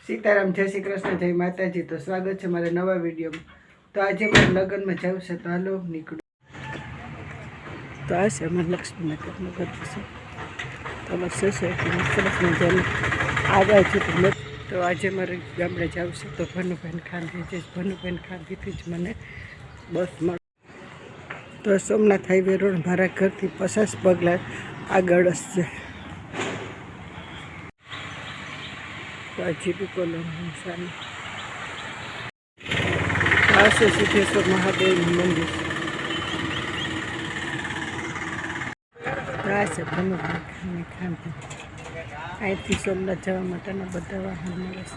સીતારામ, જય શ્રી કૃષ્ણ, જય માતાજી। તો સ્વાગત છે મારા નવા વિડીયોમાં। તો આજે મારે લગ્નમાં જવું છે, તો હાલો નીકળું। તો આ છે અમારા લક્ષ્મીનગરનું ઘર છે, તો અમારી સોસાયટીમાં સરસ મજાની આગળ છે। તો આજે મારે ગામડે જવું છે, તો ભનુભાઈ ખાનથી ભનુભાઈ ખાનથી જ મને બસ મળે। તો સોમનાથ હાઈવે રોડ મારા ઘરથી 50 પગલાં આગળ જ છે। તો આ જીબી કોલોની સામે આ છે સિદ્ધેશ્વર મહાદેવનું મંદિર। આ છે ભનુભાઈ ખાનથી। અહીંથી સોમનાથ જવા માટેના બધા વાહન મળે છે।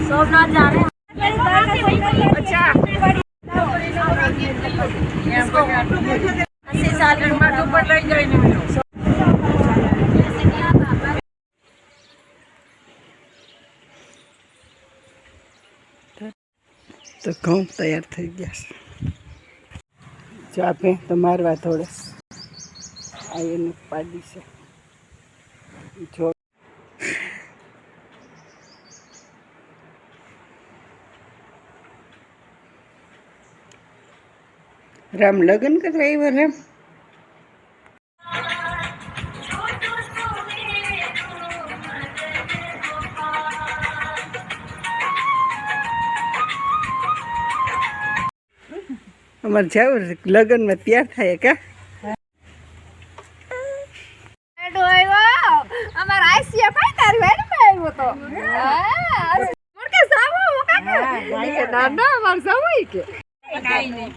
सोमनाथ जा रहे हैं। अच्छा 80 साल की उम्र के ऊपर लग जाए तो घऊं तैयार थी गया जो आप तो मारवा थोड़े आए पाड़ी से जो राम लगन का ड्राइवर है। हमारे जाओ लगन में तैयार था क्या हमारा आईसीए फाइट आ रही है ना वो तो मोर के जाओ वो का के दादा हमार जाओ ही के काई नहीं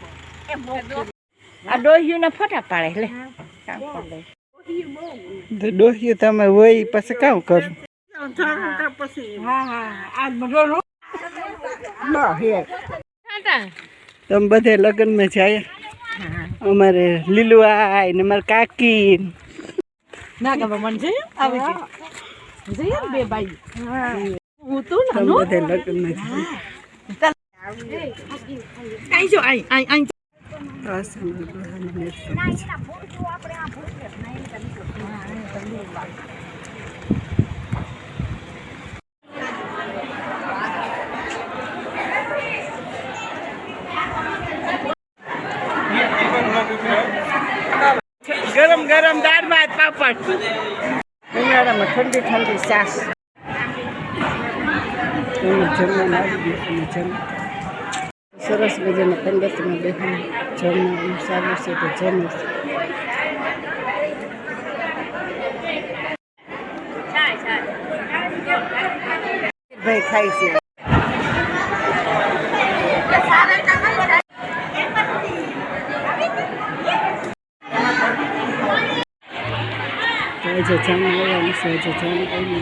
आ डोहियो ना फटा पाड़े ले काम कर ले तो डोहियो तमे वही पछ काम कर हां हां आज मरो लो हे काटा तुम बधे लगन में जाए अमारे लीलू आई ने मार काकी ना का मन છે આવી છે જઈએ બે ભાઈ હું તો ના तुम बधे लगन में जाए आई जो आई आई आई गरम गरम दाल भात पापड़ उनाड़ा में ठंडी ठंडी सास सरस मजाना पंगत में बेहन जमવાનું ચાલુ છે તો જમે ભાઈ ખાય છે जो जाने वाला से जो जाने वाली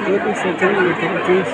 ये भी से जाने तो जीस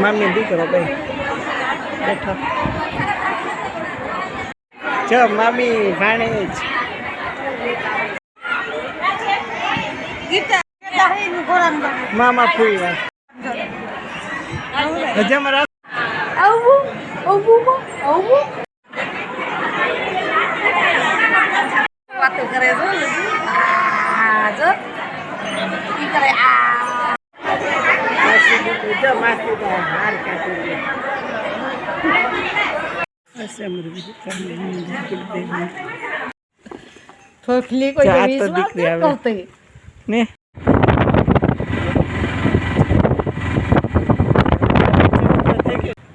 मामी दीकरो भाई बैठो जो मामी भाणेज मामा फुईवा जमरा आऊ आऊ आऊ बात करे जो की करे आ जो मासी का हार काटे છે અમારી બીજું ફોફલી કોઈ ચા તો વિશ્વાસ દીકરી ન આવે. કરતી. ને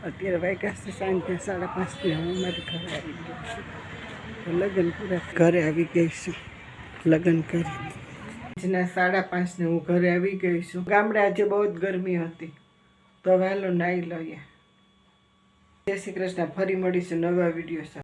અત્યારે વાગ્યા છે સાંજે 5:30 હું મારી ઘરે આવી ગઈ છું લગ્ન પૂરા ઘરે આવી ગઈ છું લગ્ન કરી આજના 5:30 હું ઘરે આવી ગઈ છું ગામડે આજે બહુ જ ગરમી હતી તો વહેલો નાહી લઈએ જય શ્રી કૃષ્ણ ફરી મળીશું નવા વિડીયો સાથે